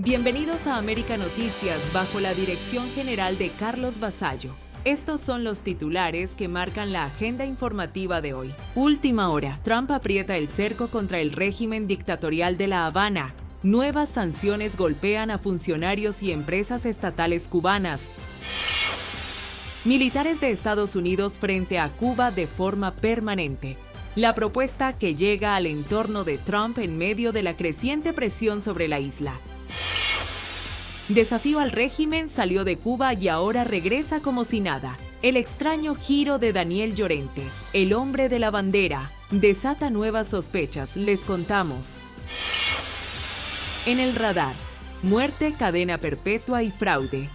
Bienvenidos a América Noticias bajo la dirección general de Carlos Vasallo. Estos son los titulares que marcan la agenda informativa de hoy. Última hora. Trump aprieta el cerco contra el régimen dictatorial de La Habana. Nuevas sanciones golpean a funcionarios y empresas estatales cubanas. Militares de Estados Unidos frente a Cuba de forma permanente. La propuesta que llega al entorno de Trump en medio de la creciente presión sobre la isla. Desafío al régimen salió de Cuba y ahora regresa como si nada. El extraño giro de Daniel Llorente, el hombre de la bandera, desata nuevas sospechas, les contamos. En el radar, muerte, cadena perpetua y fraude.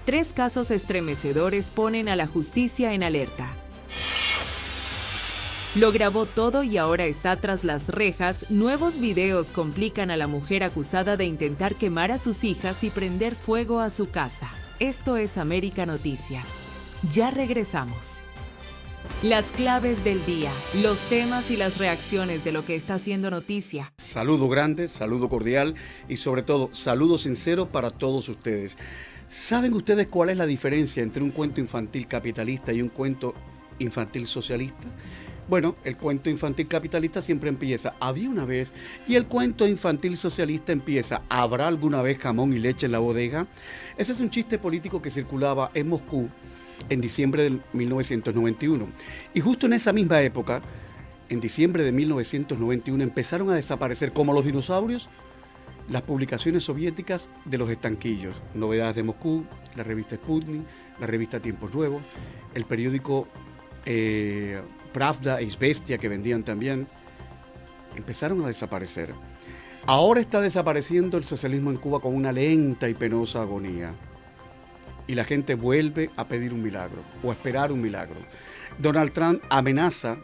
3 casos estremecedores ponen a la justicia en alerta. Lo grabó todo y ahora está tras las rejas. Nuevos videos complican a la mujer acusada de intentar quemar a sus hijas y prender fuego a su casa. Esto es América Noticias. Ya regresamos. Las claves del día, los temas y las reacciones de lo que está haciendo noticia. Saludo grande, saludo cordial y sobre todo saludo sincero para todos ustedes. ¿Saben ustedes cuál es la diferencia entre un cuento infantil capitalista y un cuento infantil socialista? Bueno, el cuento infantil capitalista siempre empieza, había una vez, y el cuento infantil socialista empieza, ¿habrá alguna vez jamón y leche en la bodega? Ese es un chiste político que circulaba en Moscú en diciembre de 1991. Y justo en esa misma época, en diciembre de 1991, empezaron a desaparecer, como los dinosaurios, las publicaciones soviéticas de los estanquillos. Novedades de Moscú, la revista Sputnik, la revista Tiempos Nuevos, el periódico Pravda e Izvestia, que vendían también, empezaron a desaparecer. Ahora está desapareciendo el socialismo en Cuba con una lenta y penosa agonía. Y la gente vuelve a pedir un milagro, o a esperar un milagro. Donald Trump amenaza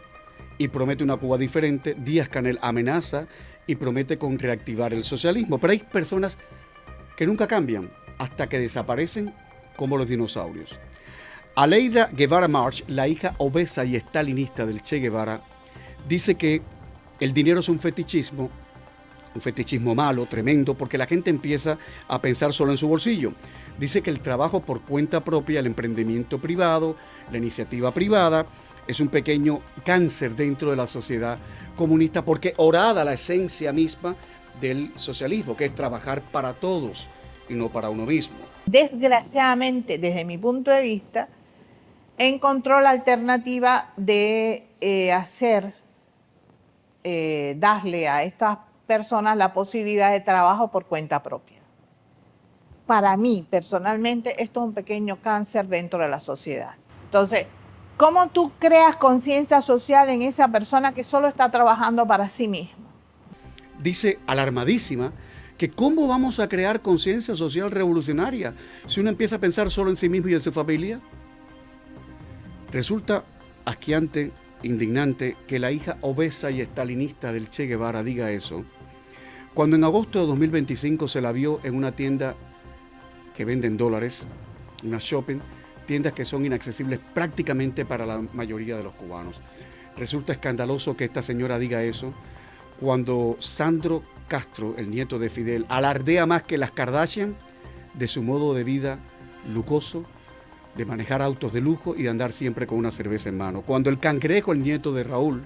y promete una Cuba diferente. Díaz-Canel amenaza y promete con reactivar el socialismo. Pero hay personas que nunca cambian hasta que desaparecen como los dinosaurios. Aleida Guevara March, la hija obesa y estalinista del Che Guevara, dice que el dinero es un fetichismo malo, tremendo, porque la gente empieza a pensar solo en su bolsillo. Dice que el trabajo por cuenta propia, el emprendimiento privado, la iniciativa privada, es un pequeño cáncer dentro de la sociedad comunista, porque orada la esencia misma del socialismo, que es trabajar para todos y no para uno mismo. Desgraciadamente, desde mi punto de vista, encontró la alternativa de darle a estas personas la posibilidad de trabajo por cuenta propia. Para mí, personalmente, esto es un pequeño cáncer dentro de la sociedad. Entonces, ¿cómo tú creas conciencia social en esa persona que solo está trabajando para sí misma? Dice, alarmadísima, que cómo vamos a crear conciencia social revolucionaria si uno empieza a pensar solo en sí mismo y en su familia. Resulta asqueante, indignante, que la hija obesa y estalinista del Che Guevara diga eso, cuando en agosto de 2025 se la vio en una tienda que vende en dólares, una shopping, tiendas que son inaccesibles prácticamente para la mayoría de los cubanos. Resulta escandaloso que esta señora diga eso cuando Sandro Castro, el nieto de Fidel, alardea más que las Kardashian de su modo de vida lujoso, de manejar autos de lujo y de andar siempre con una cerveza en mano. Cuando el Cangrejo, el nieto de Raúl,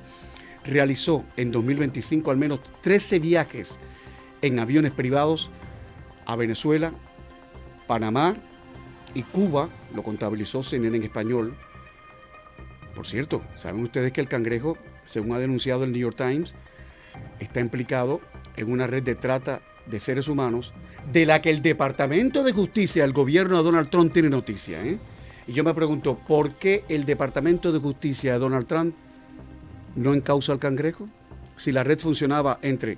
realizó en 2025 al menos 13 viajes en aviones privados a Venezuela, Panamá y Cuba, lo contabilizó CNN en español. Por cierto, ¿saben ustedes que el Cangrejo, según ha denunciado el New York Times, está implicado en una red de trata de seres humanos de la que el Departamento de Justicia del gobierno de Donald Trump tiene noticia, Y yo me pregunto, ¿por qué el Departamento de Justicia de Donald Trump no encausa al Cangrejo? Si la red funcionaba entre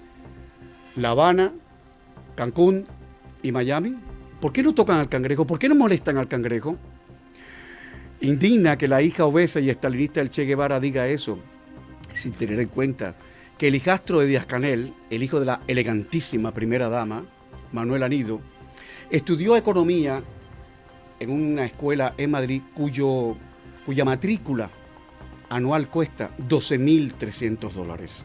La Habana, Cancún y Miami, ¿por qué no tocan al Cangrejo? ¿Por qué no molestan al Cangrejo? Indigna que la hija obesa y estalinista del Che Guevara diga eso, sin tener en cuenta que el hijastro de Díaz-Canel, el hijo de la elegantísima primera dama, Manuel Anido, estudió economía en una escuela en Madrid cuya matrícula anual cuesta $12,300.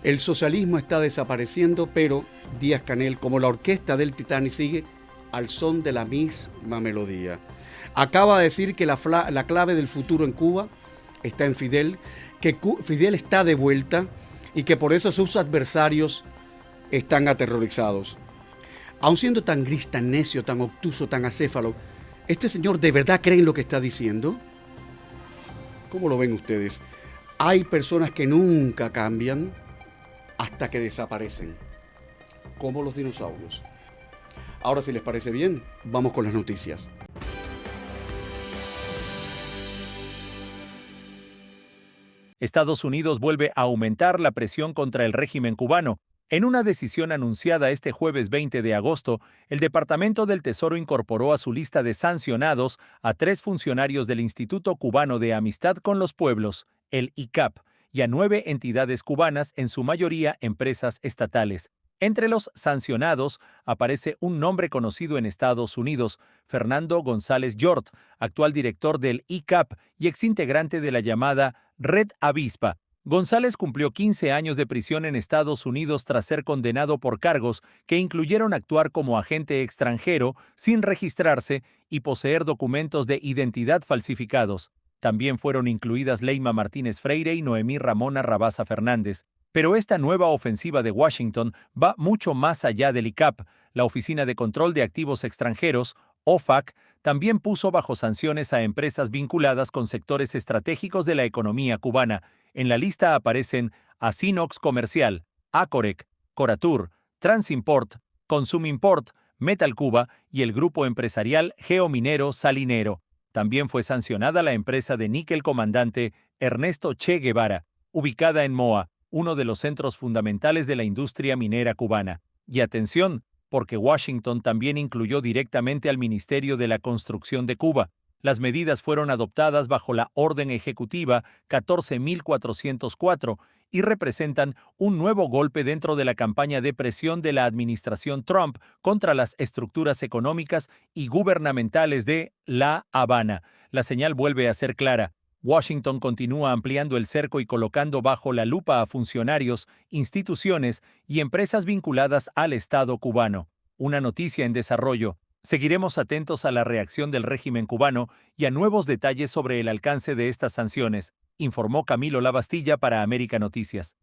El socialismo está desapareciendo, pero Díaz-Canel, como la orquesta del Titanic, sigue al son de la misma melodía. Acaba de decir que la clave del futuro en Cuba está en Fidel, que Fidel está de vuelta y que por eso sus adversarios están aterrorizados. Aun siendo tan gris, tan necio, tan obtuso, tan acéfalo, ¿este señor de verdad cree en lo que está diciendo? ¿Cómo lo ven ustedes? Hay personas que nunca cambian hasta que desaparecen, como los dinosaurios. Ahora, si les parece bien, vamos con las noticias. Estados Unidos vuelve a aumentar la presión contra el régimen cubano. En una decisión anunciada este jueves 20 de agosto, el Departamento del Tesoro incorporó a su lista de sancionados a 3 funcionarios del Instituto Cubano de Amistad con los Pueblos, el ICAP, y a 9 entidades cubanas, en su mayoría empresas estatales. Entre los sancionados aparece un nombre conocido en Estados Unidos, Fernando González Yort, actual director del ICAP y exintegrante de la llamada Red Avispa. González cumplió 15 años de prisión en Estados Unidos tras ser condenado por cargos que incluyeron actuar como agente extranjero sin registrarse y poseer documentos de identidad falsificados. También fueron incluidas Leima Martínez Freire y Noemí Ramona Rabasa Fernández. Pero esta nueva ofensiva de Washington va mucho más allá del ICAP. La Oficina de Control de Activos Extranjeros, OFAC, también puso bajo sanciones a empresas vinculadas con sectores estratégicos de la economía cubana. En la lista aparecen Asinox Comercial, Acorec, Coratur, Transimport, Consumimport, Metal Cuba y el grupo empresarial Geominero Salinero. También fue sancionada la empresa de níquel comandante Ernesto Che Guevara, ubicada en Moa, uno de los centros fundamentales de la industria minera cubana. Y atención, porque Washington también incluyó directamente al Ministerio de la Construcción de Cuba. Las medidas fueron adoptadas bajo la Orden Ejecutiva 14.404 y representan un nuevo golpe dentro de la campaña de presión de la administración Trump contra las estructuras económicas y gubernamentales de La Habana. La señal vuelve a ser clara. Washington continúa ampliando el cerco y colocando bajo la lupa a funcionarios, instituciones y empresas vinculadas al Estado cubano. Una noticia en desarrollo. Seguiremos atentos a la reacción del régimen cubano y a nuevos detalles sobre el alcance de estas sanciones, informó Camilo Lavastilla para América Noticias.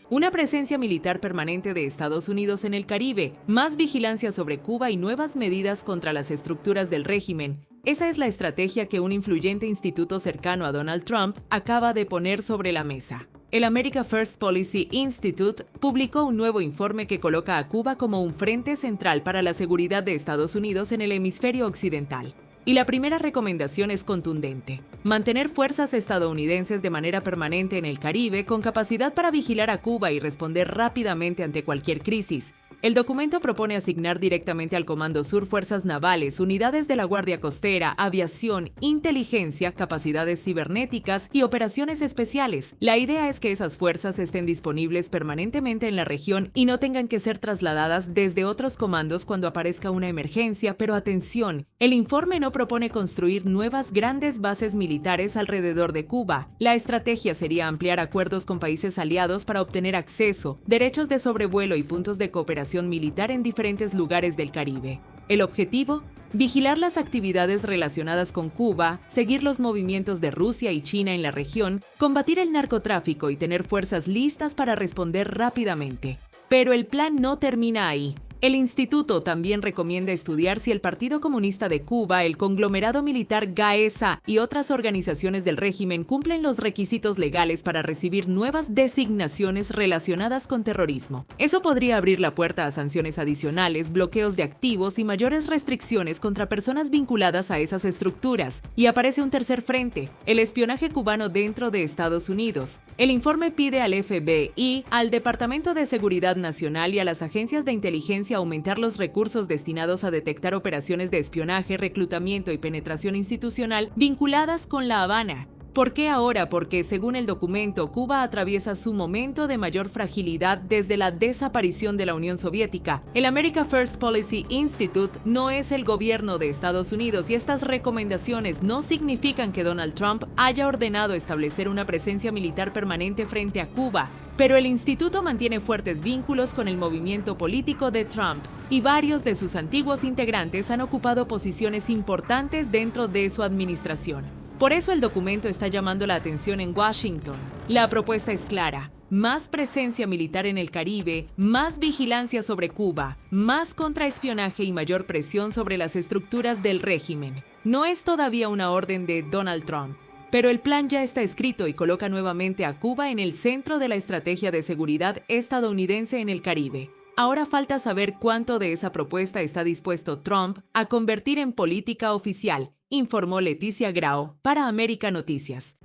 Una presencia militar permanente de Estados Unidos en el Caribe, más vigilancia sobre Cuba y nuevas medidas contra las estructuras del régimen. Esa es la estrategia que un influyente instituto cercano a Donald Trump acaba de poner sobre la mesa. El America First Policy Institute publicó un nuevo informe que coloca a Cuba como un frente central para la seguridad de Estados Unidos en el hemisferio occidental. Y la primera recomendación es contundente: mantener fuerzas estadounidenses de manera permanente en el Caribe con capacidad para vigilar a Cuba y responder rápidamente ante cualquier crisis. El documento propone asignar directamente al Comando Sur fuerzas navales, unidades de la Guardia Costera, aviación, inteligencia, capacidades cibernéticas y operaciones especiales. La idea es que esas fuerzas estén disponibles permanentemente en la región y no tengan que ser trasladadas desde otros comandos cuando aparezca una emergencia, pero atención, el informe no propone construir nuevas grandes bases militares alrededor de Cuba. La estrategia sería ampliar acuerdos con países aliados para obtener acceso, derechos de sobrevuelo y puntos de cooperación militar en diferentes lugares del Caribe. El objetivo: vigilar las actividades relacionadas con Cuba, seguir los movimientos de Rusia y China en la región, combatir el narcotráfico y tener fuerzas listas para responder rápidamente. Pero el plan no termina ahí. El instituto también recomienda estudiar si el Partido Comunista de Cuba, el conglomerado militar GAESA y otras organizaciones del régimen cumplen los requisitos legales para recibir nuevas designaciones relacionadas con terrorismo. Eso podría abrir la puerta a sanciones adicionales, bloqueos de activos y mayores restricciones contra personas vinculadas a esas estructuras. Y aparece un tercer frente: el espionaje cubano dentro de Estados Unidos. El informe pide al FBI, al Departamento de Seguridad Nacional y a las agencias de inteligencia aumentar los recursos destinados a detectar operaciones de espionaje, reclutamiento y penetración institucional vinculadas con La Habana. ¿Por qué ahora? Porque según el documento, Cuba atraviesa su momento de mayor fragilidad desde la desaparición de la Unión Soviética. El America First Policy Institute no es el gobierno de Estados Unidos y estas recomendaciones no significan que Donald Trump haya ordenado establecer una presencia militar permanente frente a Cuba. Pero el instituto mantiene fuertes vínculos con el movimiento político de Trump y varios de sus antiguos integrantes han ocupado posiciones importantes dentro de su administración. Por eso el documento está llamando la atención en Washington. La propuesta es clara: más presencia militar en el Caribe, más vigilancia sobre Cuba, más contraespionaje y mayor presión sobre las estructuras del régimen. No es todavía una orden de Donald Trump, pero el plan ya está escrito y coloca nuevamente a Cuba en el centro de la estrategia de seguridad estadounidense en el Caribe. Ahora falta saber cuánto de esa propuesta está dispuesto Trump a convertir en política oficial, informó Leticia Grau para América Noticias.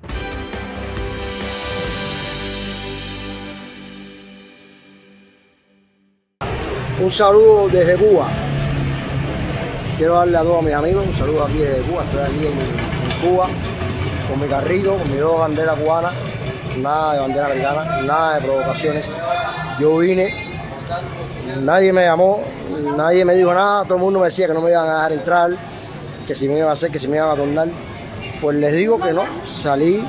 Un saludo desde Cuba. Quiero darle a todos mis amigos un saludo aquí desde Cuba. Estoy aquí en Cuba con mi carrito, con mi dos banderas cubanas, nada de bandera americana, nada de provocaciones. Yo vine, nadie me llamó, nadie me dijo nada, todo el mundo me decía que no me iban a dejar entrar, que si me iban a hacer, que si me iban a tornar. Pues les digo que no, salí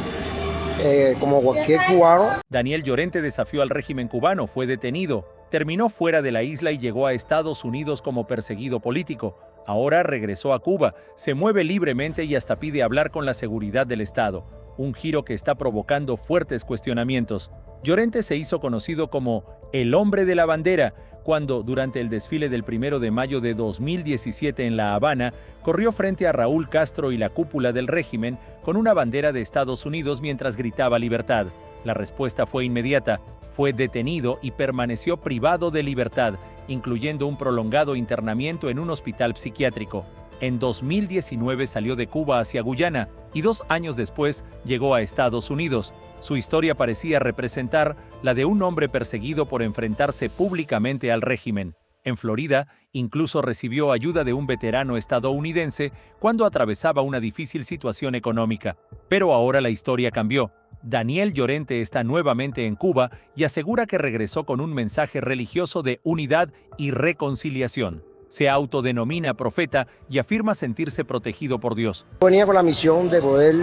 como cualquier cubano. Daniel Llorente desafió al régimen cubano, fue detenido, terminó fuera de la isla y llegó a Estados Unidos como perseguido político. Ahora regresó a Cuba, se mueve libremente y hasta pide hablar con la seguridad del Estado, un giro que está provocando fuertes cuestionamientos. Llorente se hizo conocido como el hombre de la bandera, cuando, durante el desfile del 1 de mayo de 2017 en La Habana, corrió frente a Raúl Castro y la cúpula del régimen con una bandera de Estados Unidos mientras gritaba libertad. La respuesta fue inmediata. Fue detenido y permaneció privado de libertad, incluyendo un prolongado internamiento en un hospital psiquiátrico. En 2019 salió de Cuba hacia Guyana y 2 años después llegó a Estados Unidos. Su historia parecía representar la de un hombre perseguido por enfrentarse públicamente al régimen. En Florida, incluso recibió ayuda de un veterano estadounidense cuando atravesaba una difícil situación económica. Pero ahora la historia cambió. Daniel Llorente está nuevamente en Cuba y asegura que regresó con un mensaje religioso de unidad y reconciliación. Se autodenomina profeta y afirma sentirse protegido por Dios. Venía con la misión de poder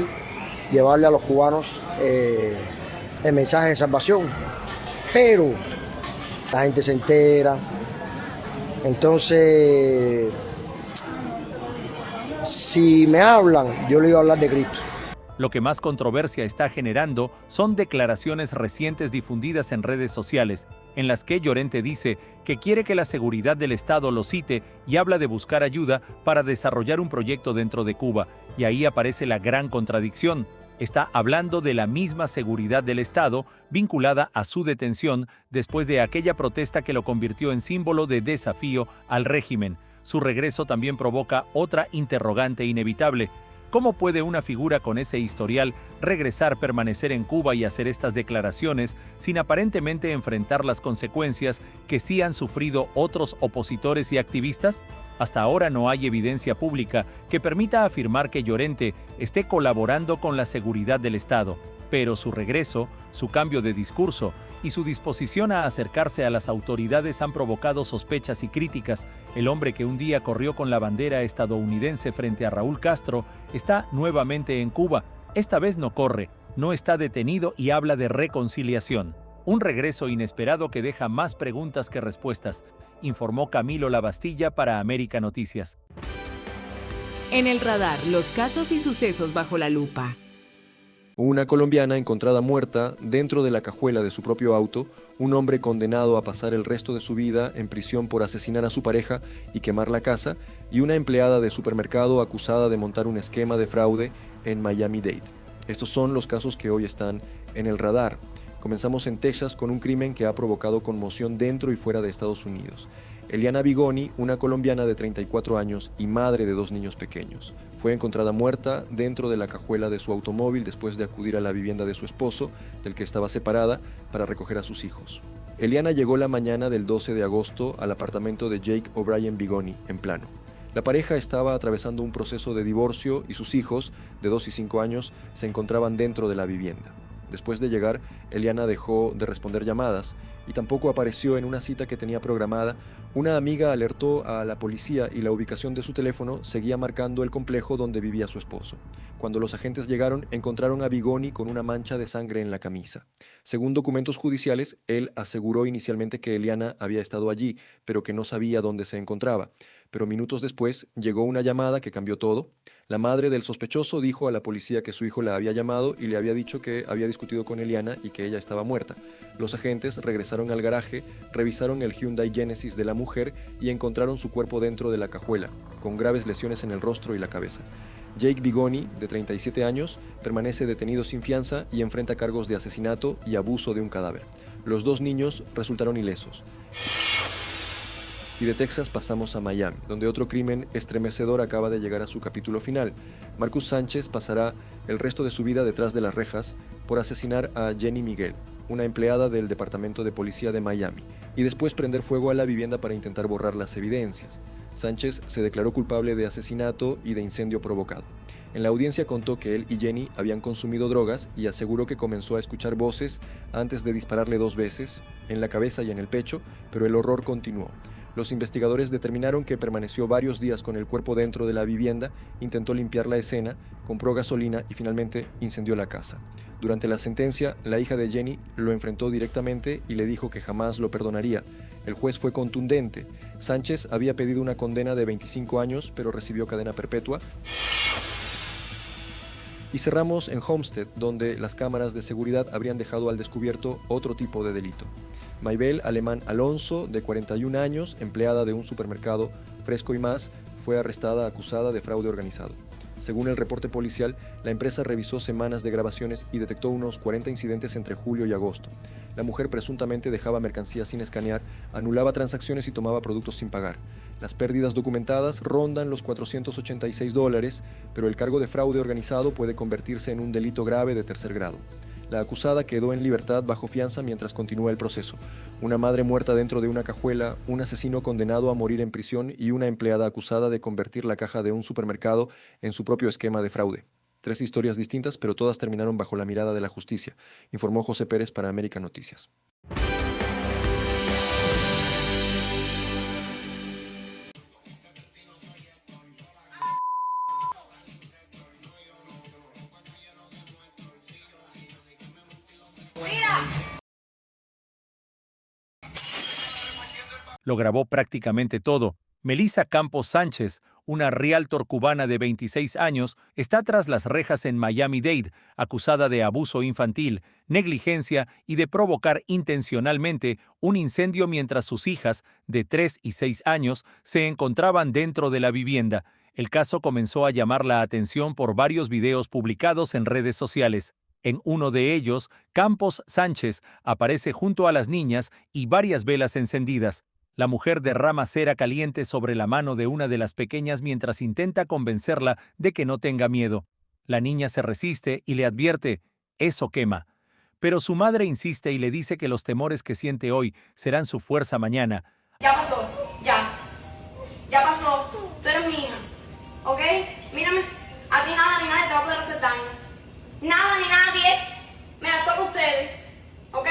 llevarle a los cubanos el mensaje de salvación, pero la gente se entera. Entonces, si me hablan, yo le iba a hablar de Cristo. Lo que más controversia está generando son declaraciones recientes difundidas en redes sociales, en las que Llorente dice que quiere que la seguridad del Estado lo cite y habla de buscar ayuda para desarrollar un proyecto dentro de Cuba, y ahí aparece la gran contradicción. Está hablando de la misma seguridad del Estado vinculada a su detención después de aquella protesta que lo convirtió en símbolo de desafío al régimen. Su regreso también provoca otra interrogante inevitable. ¿Cómo puede una figura con ese historial regresar, permanecer en Cuba y hacer estas declaraciones sin aparentemente enfrentar las consecuencias que sí han sufrido otros opositores y activistas? Hasta ahora no hay evidencia pública que permita afirmar que Llorente esté colaborando con la seguridad del Estado, pero su regreso, su cambio de discurso y su disposición a acercarse a las autoridades han provocado sospechas y críticas. El hombre que un día corrió con la bandera estadounidense frente a Raúl Castro está nuevamente en Cuba. Esta vez no corre, no está detenido y habla de reconciliación. Un regreso inesperado que deja más preguntas que respuestas, informó Camilo Lavastilla para América Noticias. En el radar, los casos y sucesos bajo la lupa. Una colombiana encontrada muerta dentro de la cajuela de su propio auto, un hombre condenado a pasar el resto de su vida en prisión por asesinar a su pareja y quemar la casa, y una empleada de supermercado acusada de montar un esquema de fraude en Miami-Dade. Estos son los casos que hoy están en el radar. Comenzamos en Texas con un crimen que ha provocado conmoción dentro y fuera de Estados Unidos. Eliana Bigoni, una colombiana de 34 años y madre de 2 niños pequeños, fue encontrada muerta dentro de la cajuela de su automóvil después de acudir a la vivienda de su esposo, del que estaba separada, para recoger a sus hijos. Eliana llegó la mañana del 12 de agosto al apartamento de Jake O'Brien Bigoni, en Plano. La pareja estaba atravesando un proceso de divorcio y sus hijos, de 2 y 5 años, se encontraban dentro de la vivienda. Después de llegar, Eliana dejó de responder llamadas y tampoco apareció en una cita que tenía programada. Una amiga alertó a la policía y la ubicación de su teléfono seguía marcando el complejo donde vivía su esposo. Cuando los agentes llegaron, encontraron a Bigoni con una mancha de sangre en la camisa. Según documentos judiciales, él aseguró inicialmente que Eliana había estado allí, pero que no sabía dónde se encontraba. Pero minutos después llegó una llamada que cambió todo. La madre del sospechoso dijo a la policía que su hijo la había llamado y le había dicho que había discutido con Eliana y que ella estaba muerta. Los agentes regresaron al garaje, revisaron el Hyundai Genesis de la mujer y encontraron su cuerpo dentro de la cajuela, con graves lesiones en el rostro y la cabeza. Jake Bigoni, de 37 años, permanece detenido sin fianza y enfrenta cargos de asesinato y abuso de un cadáver. Los 2 niños resultaron ilesos. Y de Texas pasamos a Miami, donde otro crimen estremecedor acaba de llegar a su capítulo final. Marcus Sánchez pasará el resto de su vida detrás de las rejas por asesinar a Jenny Miguel, una empleada del Departamento de Policía de Miami, y después prender fuego a la vivienda para intentar borrar las evidencias. Sánchez se declaró culpable de asesinato y de incendio provocado. En la audiencia contó que él y Jenny habían consumido drogas y aseguró que comenzó a escuchar voces antes de dispararle 2 veces, en la cabeza y en el pecho, pero el horror continuó. Los investigadores determinaron que permaneció varios días con el cuerpo dentro de la vivienda, intentó limpiar la escena, compró gasolina y finalmente incendió la casa. Durante la sentencia, la hija de Jenny lo enfrentó directamente y le dijo que jamás lo perdonaría. El juez fue contundente. Sánchez había pedido una condena de 25 años, pero recibió cadena perpetua. Y cerramos en Homestead, donde las cámaras de seguridad habrían dejado al descubierto otro tipo de delito. Maybel Alemán Alonso, de 41 años, empleada de un supermercado Fresco y Más, fue arrestada acusada de fraude organizado. Según el reporte policial, la empresa revisó semanas de grabaciones y detectó unos 40 incidentes entre julio y agosto. La mujer presuntamente dejaba mercancías sin escanear, anulaba transacciones y tomaba productos sin pagar. Las pérdidas documentadas rondan los $486, pero el cargo de fraude organizado puede convertirse en un delito grave de 3er grado. La acusada quedó en libertad bajo fianza mientras continúa el proceso. Una madre muerta dentro de una cajuela, un asesino condenado a morir en prisión y una empleada acusada de convertir la caja de un supermercado en su propio esquema de fraude. 3 historias distintas, pero todas terminaron bajo la mirada de la justicia, informó José Pérez para América Noticias. Lo grabó prácticamente todo. Melissa Campos Sánchez, una realtor cubana de 26 años, está tras las rejas en Miami-Dade, acusada de abuso infantil, negligencia y de provocar intencionalmente un incendio mientras sus hijas, de 3 y 6 años, se encontraban dentro de la vivienda. El caso comenzó a llamar la atención por varios videos publicados en redes sociales. En uno de ellos, Campos Sánchez aparece junto a las niñas y varias velas encendidas. La mujer derrama cera caliente sobre la mano de una de las pequeñas mientras intenta convencerla de que no tenga miedo. La niña se resiste y le advierte, «Eso quema». Pero su madre insiste y le dice que los temores que siente hoy serán su fuerza mañana. Ya pasó, ya. Ya pasó. Tú eres mi hija, ¿ok? Mírame, a ti nada ni nadie te va a poder hacer daño. Nada ni nadie. Me las toca a ustedes, ¿ok?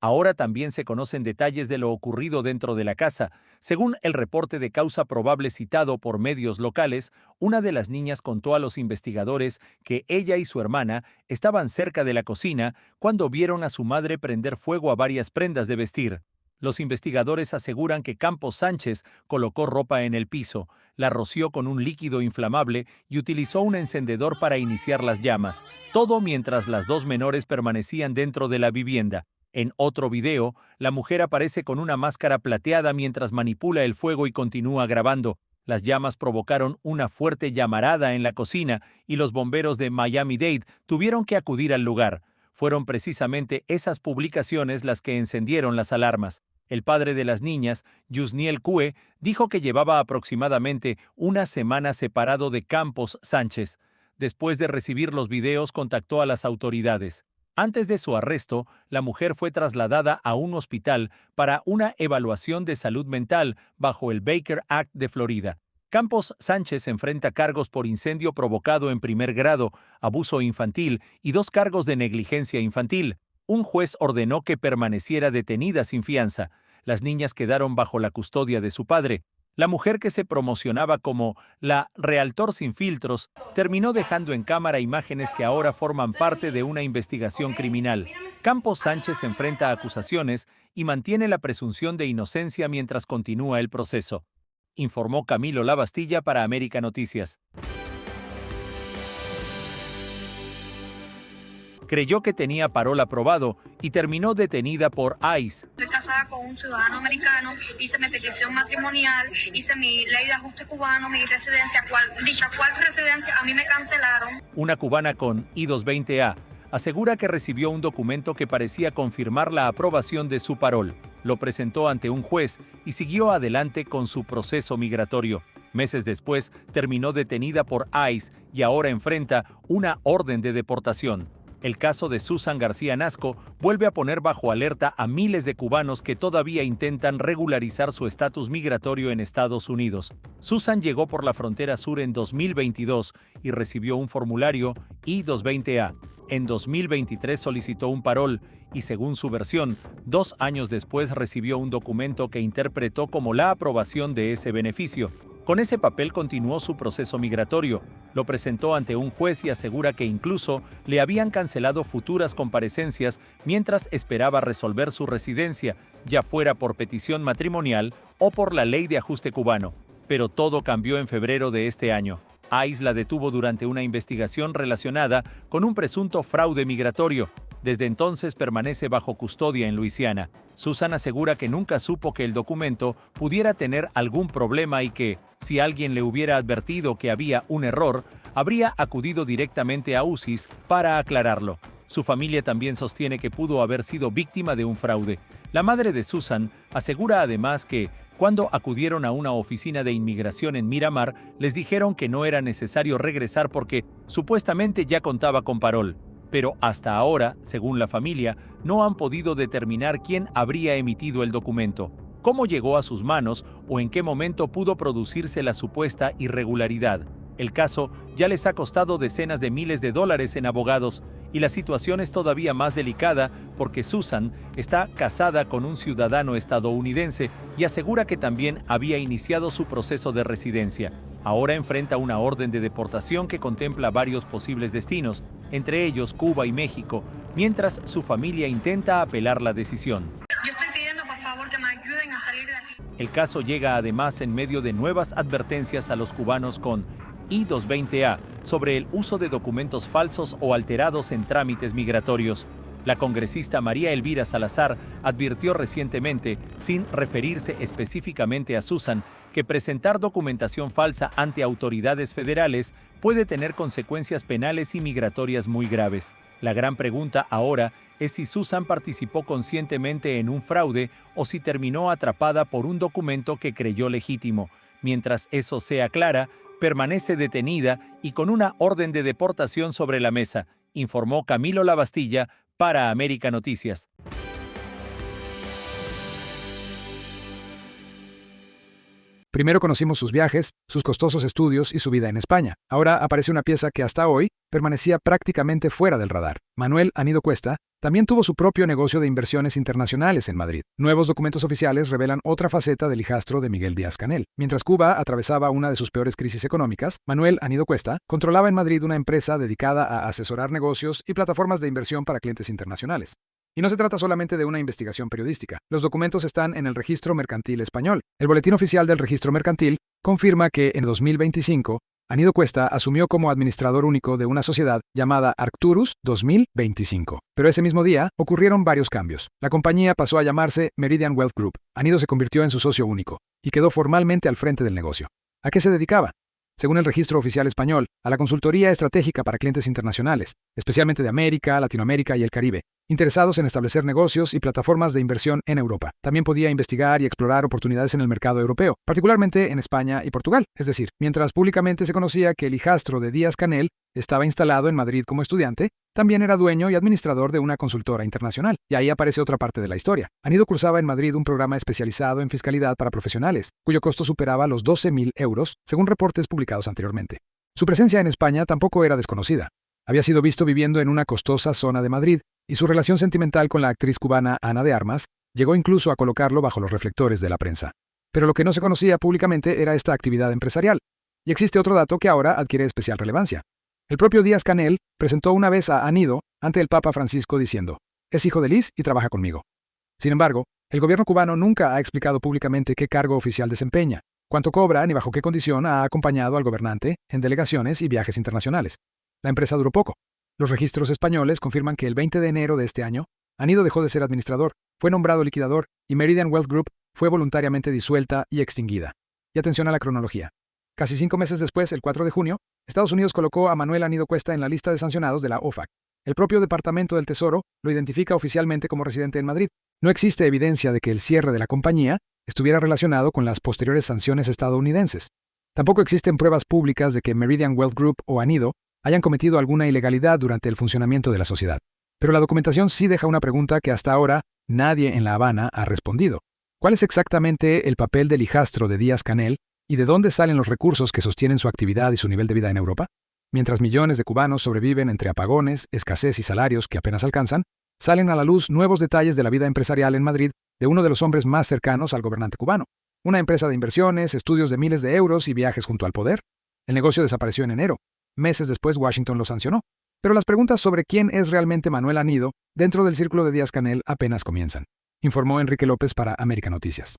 Ahora también se conocen detalles de lo ocurrido dentro de la casa. Según el reporte de causa probable citado por medios locales, una de las niñas contó a los investigadores que ella y su hermana estaban cerca de la cocina cuando vieron a su madre prender fuego a varias prendas de vestir. Los investigadores aseguran que Campos Sánchez colocó ropa en el piso, la roció con un líquido inflamable y utilizó un encendedor para iniciar las llamas, todo mientras las 2 menores permanecían dentro de la vivienda. En otro video, la mujer aparece con una máscara plateada mientras manipula el fuego y continúa grabando. Las llamas provocaron una fuerte llamarada en la cocina y los bomberos de Miami-Dade tuvieron que acudir al lugar. Fueron precisamente esas publicaciones las que encendieron las alarmas. El padre de las niñas, Yusniel Cue, dijo que llevaba aproximadamente una semana separado de Campos Sánchez. Después de recibir los videos, contactó a las autoridades. Antes de su arresto, la mujer fue trasladada a un hospital para una evaluación de salud mental bajo el Baker Act de Florida. Campos Sánchez enfrenta cargos por incendio provocado en primer grado, abuso infantil y 2 cargos de negligencia infantil. Un juez ordenó que permaneciera detenida sin fianza. Las niñas quedaron bajo la custodia de su padre. La mujer, que se promocionaba como la Realtor sin filtros, terminó dejando en cámara imágenes que ahora forman parte de una investigación criminal. Campos Sánchez enfrenta acusaciones y mantiene la presunción de inocencia mientras continúa el proceso, informó Camilo Lavastilla para América Noticias. Creyó que tenía parol aprobado y terminó detenida por ICE. Estoy casada con un ciudadano americano, hice mi petición matrimonial, hice mi ley de ajuste cubano, mi residencia, cuál residencia a mí me cancelaron. Una cubana con I-220A asegura que recibió un documento que parecía confirmar la aprobación de su parol. Lo presentó ante un juez y siguió adelante con su proceso migratorio. Meses después, terminó detenida por ICE y ahora enfrenta una orden de deportación. El caso de Susan García Nasco vuelve a poner bajo alerta a miles de cubanos que todavía intentan regularizar su estatus migratorio en Estados Unidos. Susan llegó por la frontera sur en 2022 y recibió un formulario I-220A. En 2023 solicitó un parol y, según su versión, 2 años después recibió un documento que interpretó como la aprobación de ese beneficio. Con ese papel continuó su proceso migratorio. Lo presentó ante un juez y asegura que incluso le habían cancelado futuras comparecencias mientras esperaba resolver su residencia, ya fuera por petición matrimonial o por la ley de ajuste cubano. Pero todo cambió en febrero de este año. ICE la detuvo durante una investigación relacionada con un presunto fraude migratorio. Desde entonces permanece bajo custodia en Luisiana. Susan asegura que nunca supo que el documento pudiera tener algún problema y que, si alguien le hubiera advertido que había un error, habría acudido directamente a UCIS para aclararlo. Su familia también sostiene que pudo haber sido víctima de un fraude. La madre de Susan asegura además que, cuando acudieron a una oficina de inmigración en Miramar, les dijeron que no era necesario regresar porque supuestamente ya contaba con parol. Pero hasta ahora, según la familia, no han podido determinar quién habría emitido el documento, cómo llegó a sus manos o en qué momento pudo producirse la supuesta irregularidad. El caso ya les ha costado decenas de miles de dólares en abogados y la situación es todavía más delicada porque Susan está casada con un ciudadano estadounidense y asegura que también había iniciado su proceso de residencia. Ahora enfrenta una orden de deportación que contempla varios posibles destinos, entre ellos Cuba y México, mientras su familia intenta apelar la decisión. Yo estoy pidiendo, por favor, que me ayuden a salir de aquí. El caso llega además en medio de nuevas advertencias a los cubanos con I-220A sobre el uso de documentos falsos o alterados en trámites migratorios. La congresista María Elvira Salazar advirtió recientemente, sin referirse específicamente a Susan, que presentar documentación falsa ante autoridades federales puede tener consecuencias penales y migratorias muy graves. La gran pregunta ahora es si Susan participó conscientemente en un fraude o si terminó atrapada por un documento que creyó legítimo. Mientras eso sea clara, permanece detenida y con una orden de deportación sobre la mesa, informó Camilo Lavastilla para América Noticias. Primero conocimos sus viajes, sus costosos estudios y su vida en España. Ahora aparece una pieza que hasta hoy permanecía prácticamente fuera del radar. Manuel Anido Cuesta también tuvo su propio negocio de inversiones internacionales en Madrid. Nuevos documentos oficiales revelan otra faceta del hijastro de Miguel Díaz-Canel. Mientras Cuba atravesaba una de sus peores crisis económicas, Manuel Anido Cuesta controlaba en Madrid una empresa dedicada a asesorar negocios y plataformas de inversión para clientes internacionales. Y no se trata solamente de una investigación periodística. Los documentos están en el Registro Mercantil Español. El Boletín Oficial del Registro Mercantil confirma que en 2025, Anido Cuesta asumió como administrador único de una sociedad llamada Arcturus 2025. Pero ese mismo día ocurrieron varios cambios. La compañía pasó a llamarse Meridian Wealth Group. Anido se convirtió en su socio único y quedó formalmente al frente del negocio. ¿A qué se dedicaba? Según el Registro Oficial Español, a la consultoría estratégica para clientes internacionales, especialmente de América, Latinoamérica y el Caribe, interesados en establecer negocios y plataformas de inversión en Europa. También podía investigar y explorar oportunidades en el mercado europeo, particularmente en España y Portugal. Es decir, mientras públicamente se conocía que el hijastro de Díaz-Canel estaba instalado en Madrid como estudiante, también era dueño y administrador de una consultora internacional. Y ahí aparece otra parte de la historia. Anido cursaba en Madrid un programa especializado en fiscalidad para profesionales, cuyo costo superaba los 12.000 euros, según reportes publicados anteriormente. Su presencia en España tampoco era desconocida. Había sido visto viviendo en una costosa zona de Madrid, y su relación sentimental con la actriz cubana Ana de Armas llegó incluso a colocarlo bajo los reflectores de la prensa. Pero lo que no se conocía públicamente era esta actividad empresarial. Y existe otro dato que ahora adquiere especial relevancia. El propio Díaz-Canel presentó una vez a Anido ante el Papa Francisco diciendo: «Es hijo de Liz y trabaja conmigo». Sin embargo, el gobierno cubano nunca ha explicado públicamente qué cargo oficial desempeña, cuánto cobra ni bajo qué condición ha acompañado al gobernante en delegaciones y viajes internacionales. La empresa duró poco. Los registros españoles confirman que el 20 de enero de este año, Anido dejó de ser administrador, fue nombrado liquidador y Meridian Wealth Group fue voluntariamente disuelta y extinguida. Y atención a la cronología. Casi 5 meses después, el 4 de junio, Estados Unidos colocó a Manuel Anido Cuesta en la lista de sancionados de la OFAC. El propio Departamento del Tesoro lo identifica oficialmente como residente en Madrid. No existe evidencia de que el cierre de la compañía estuviera relacionado con las posteriores sanciones estadounidenses. Tampoco existen pruebas públicas de que Meridian Wealth Group o Anido hayan cometido alguna ilegalidad durante el funcionamiento de la sociedad. Pero la documentación sí deja una pregunta que hasta ahora nadie en La Habana ha respondido. ¿Cuál es exactamente el papel del hijastro de Díaz-Canel y de dónde salen los recursos que sostienen su actividad y su nivel de vida en Europa? Mientras millones de cubanos sobreviven entre apagones, escasez y salarios que apenas alcanzan, salen a la luz nuevos detalles de la vida empresarial en Madrid de uno de los hombres más cercanos al gobernante cubano. Una empresa de inversiones, estudios de miles de euros y viajes junto al poder. El negocio desapareció en enero. Meses después, Washington lo sancionó. Pero las preguntas sobre quién es realmente Manuel Anido dentro del círculo de Díaz-Canel apenas comienzan, informó Enrique López para América Noticias.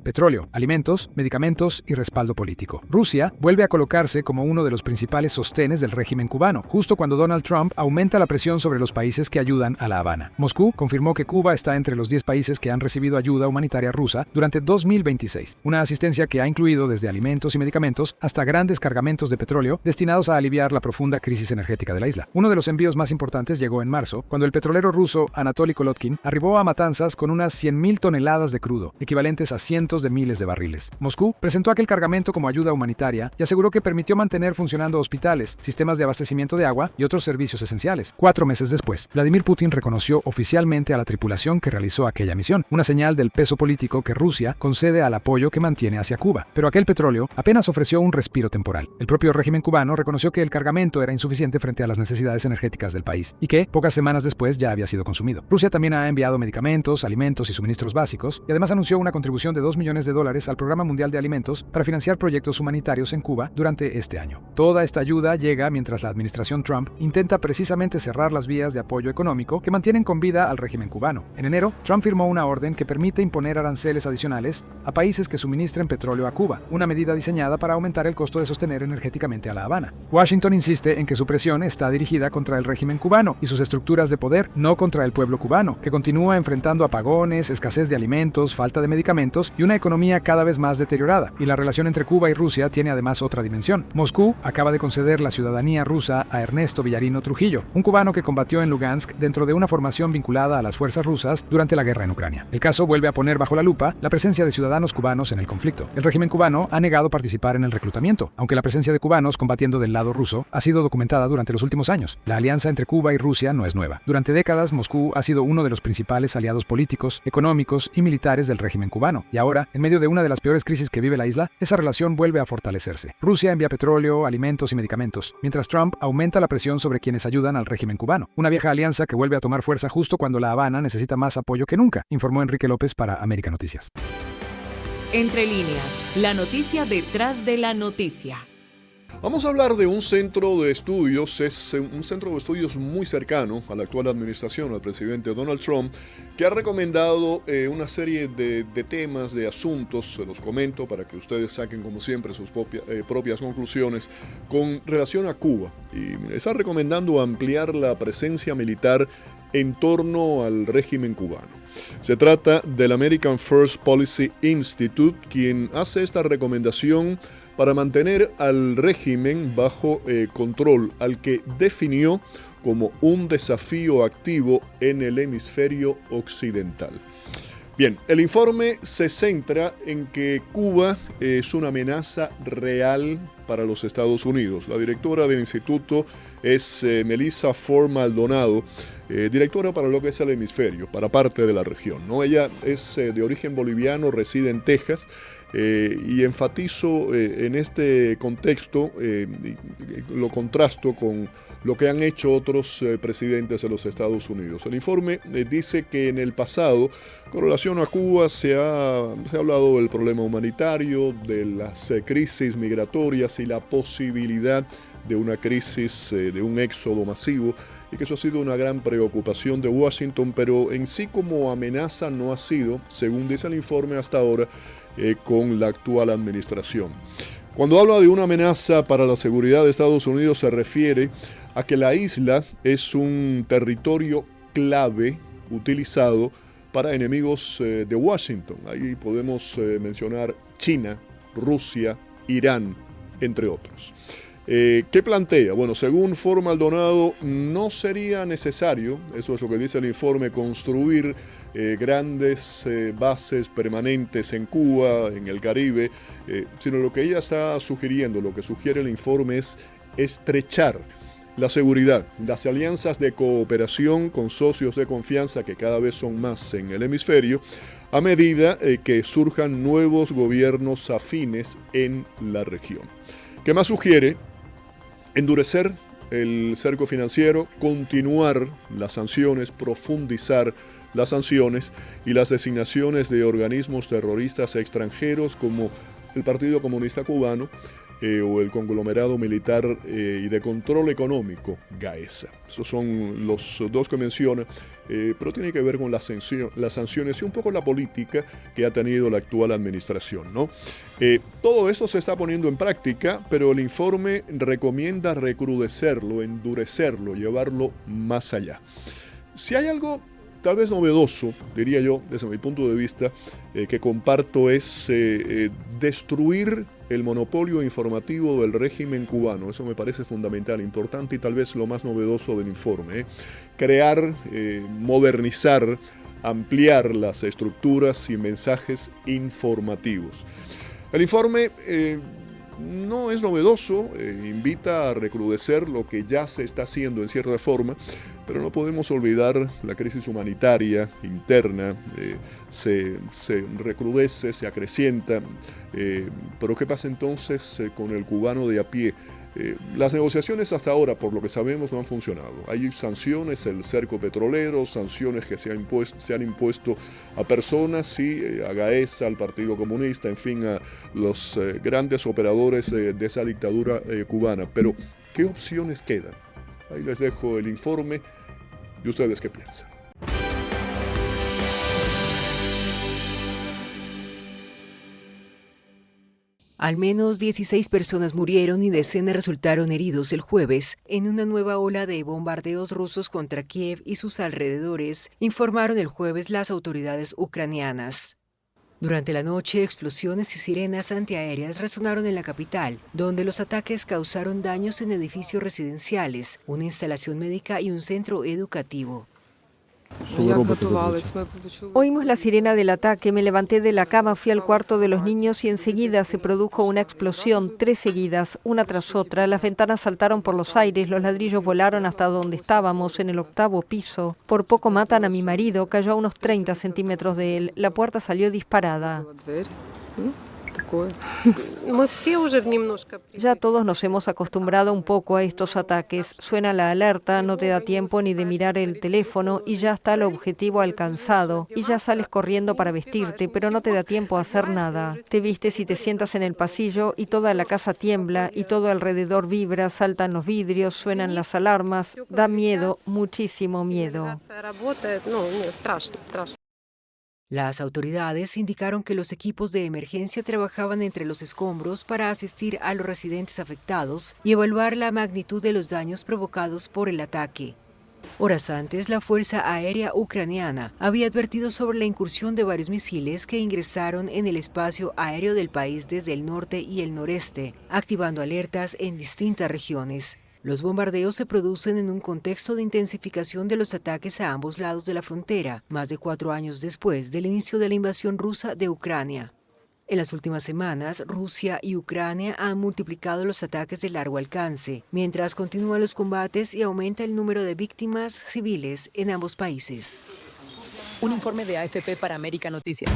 Petróleo, alimentos, medicamentos y respaldo político. Rusia vuelve a colocarse como uno de los principales sostenes del régimen cubano, justo cuando Donald Trump aumenta la presión sobre los países que ayudan a La Habana. Moscú confirmó que Cuba está entre los 10 países que han recibido ayuda humanitaria rusa durante 2026, una asistencia que ha incluido desde alimentos y medicamentos hasta grandes cargamentos de petróleo destinados a aliviar la profunda crisis energética de la isla. Uno de los envíos más importantes llegó en marzo, cuando el petrolero ruso Anatoly Kolotkin arribó a Matanzas con unas 100.000 toneladas de crudo, equivalentes a cientos de miles de barriles. Moscú presentó aquel cargamento como ayuda humanitaria y aseguró que permitió mantener funcionando hospitales, sistemas de abastecimiento de agua y otros servicios esenciales. 4 meses después, Vladimir Putin reconoció oficialmente a la tripulación que realizó aquella misión, una señal del peso político que Rusia concede al apoyo que mantiene hacia Cuba. Pero aquel petróleo apenas ofreció un respiro temporal. El propio régimen cubano reconoció que el cargamento era insuficiente frente a las necesidades energéticas del país y que, pocas semanas después, ya había sido consumido. Rusia también ha enviado medicamentos, alimentos y suministros básicos y además anunció una contribución de $2 millones al Programa Mundial de Alimentos para financiar proyectos humanitarios en Cuba durante este año. Toda esta ayuda llega mientras la administración Trump intenta precisamente cerrar las vías de apoyo económico que mantienen con vida al régimen cubano. En enero, Trump firmó una orden que permite imponer aranceles adicionales a países que suministren petróleo a Cuba, una medida diseñada para aumentar el costo de sostener energéticamente a La Habana. Washington insiste en que su presión está dirigida contra el régimen cubano y sus estructuras de poder, no contra el pueblo cubano, que continúa enfrentando apagones, escasez de alimentos, falta de medicamentos y una economía cada vez más deteriorada, y la relación entre Cuba y Rusia tiene además otra dimensión. Moscú acaba de conceder la ciudadanía rusa a Ernesto Villarino Trujillo, un cubano que combatió en Lugansk dentro de una formación vinculada a las fuerzas rusas durante la guerra en Ucrania. El caso vuelve a poner bajo la lupa la presencia de ciudadanos cubanos en el conflicto. El régimen cubano ha negado participar en el reclutamiento, aunque la presencia de cubanos combatiendo del lado ruso ha sido documentada durante los últimos años. La alianza entre Cuba y Rusia no es nueva. Durante décadas, Moscú ha sido uno de los principales aliados políticos, económicos y militares del régimen cubano, y ahora, en medio de una de las peores crisis que vive la isla, esa relación vuelve a fortalecerse. Rusia envía petróleo, alimentos y medicamentos, mientras Trump aumenta la presión sobre quienes ayudan al régimen cubano. Una vieja alianza que vuelve a tomar fuerza justo cuando La Habana necesita más apoyo que nunca, informó Enrique López para América Noticias. Entre líneas, la noticia detrás de la noticia. Vamos a hablar de un centro de estudios, es un centro de estudios muy cercano a la actual administración, al presidente Donald Trump, que ha recomendado una serie de temas, de asuntos, se los comento para que ustedes saquen como siempre sus propias conclusiones con relación a Cuba. Y está recomendando ampliar la presencia militar en torno al régimen cubano. Se trata del American First Policy Institute, quien hace esta recomendación para mantener al régimen bajo control, al que definió como un desafío activo en el hemisferio occidental. Bien, el informe se centra en que Cuba es una amenaza real para los Estados Unidos. La directora del instituto es Melissa Ford Maldonado, directora para lo que es el hemisferio, para parte de la región, ¿no? Ella es de origen boliviano, reside en Texas, y enfatizo en este contexto, lo contrasto con lo que han hecho otros presidentes de los Estados Unidos. El informe dice que en el pasado, con relación a Cuba, se ha hablado del problema humanitario, de las crisis migratorias y la posibilidad de una crisis, de un éxodo masivo, y que eso ha sido una gran preocupación de Washington, pero en sí como amenaza no ha sido, según dice el informe hasta ahora, con la actual administración. Cuando habla de una amenaza para la seguridad de Estados Unidos se refiere a que la isla es un territorio clave utilizado para enemigos de Washington. Ahí podemos mencionar China, Rusia, Irán, entre otros. ¿Qué plantea? Bueno, según Ford Maldonado, no sería necesario, eso es lo que dice el informe, construir grandes bases permanentes en Cuba, en el Caribe, sino lo que ella está sugiriendo, lo que sugiere el informe es estrechar la seguridad, las alianzas de cooperación con socios de confianza que cada vez son más en el hemisferio, a medida que surjan nuevos gobiernos afines en la región. ¿Qué más sugiere? Endurecer el cerco financiero, continuar las sanciones, profundizar las sanciones y las designaciones de organismos terroristas extranjeros como el Partido Comunista Cubano o el conglomerado militar y de control económico, GAESA. Esos son los dos que menciona, pero tiene que ver con las sanciones y un poco la política que ha tenido la actual administración, ¿no? Todo esto se está poniendo en práctica, pero el informe recomienda recrudecerlo, endurecerlo, llevarlo más allá. Si hay algo tal vez novedoso, diría yo, desde mi punto de vista, que comparto es destruir el monopolio informativo del régimen cubano. Eso me parece fundamental, importante y tal vez lo más novedoso del informe. Crear, modernizar, ampliar las estructuras y mensajes informativos. El informe no es novedoso, invita a recrudecer lo que ya se está haciendo en cierta forma, pero no podemos olvidar la crisis humanitaria interna, se recrudece, se acrecienta, pero ¿qué pasa entonces con el cubano de a pie? Las negociaciones hasta ahora, por lo que sabemos, no han funcionado. Hay sanciones, el cerco petrolero, sanciones que se han impuesto a personas, sí, a GAESA, al Partido Comunista, en fin, a los grandes operadores de esa dictadura cubana. Pero, ¿qué opciones quedan? Ahí les dejo el informe y ustedes qué piensan. Al menos 16 personas murieron y decenas resultaron heridos el jueves en una nueva ola de bombardeos rusos contra Kiev y sus alrededores, informaron el jueves las autoridades ucranianas. Durante la noche, explosiones y sirenas antiaéreas resonaron en la capital, donde los ataques causaron daños en edificios residenciales, una instalación médica y un centro educativo. Oímos la sirena del ataque, me levanté de la cama, fui al cuarto de los niños y enseguida se produjo una explosión, 3 seguidas, una tras otra. Las ventanas saltaron por los aires, los ladrillos volaron hasta donde estábamos, en el 8º piso. Por poco matan a mi marido, cayó a unos 30 centímetros de él. La puerta salió disparada. Ya todos nos hemos acostumbrado un poco a estos ataques. Suena la alerta, no te da tiempo ni de mirar el teléfono y ya está el objetivo alcanzado. Y ya sales corriendo para vestirte, pero no te da tiempo a hacer nada. Te vistes y te sientas en el pasillo y toda la casa tiembla y todo alrededor vibra, saltan los vidrios, suenan las alarmas. Da miedo, muchísimo miedo. Las autoridades indicaron que los equipos de emergencia trabajaban entre los escombros para asistir a los residentes afectados y evaluar la magnitud de los daños provocados por el ataque. Horas antes, la Fuerza Aérea Ucraniana había advertido sobre la incursión de varios misiles que ingresaron en el espacio aéreo del país desde el norte y el noreste, activando alertas en distintas regiones. Los bombardeos se producen en un contexto de intensificación de los ataques a ambos lados de la frontera, más de 4 años después del inicio de la invasión rusa de Ucrania. En las últimas semanas, Rusia y Ucrania han multiplicado los ataques de largo alcance, mientras continúan los combates y aumenta el número de víctimas civiles en ambos países. Un informe de AFP para América Noticias.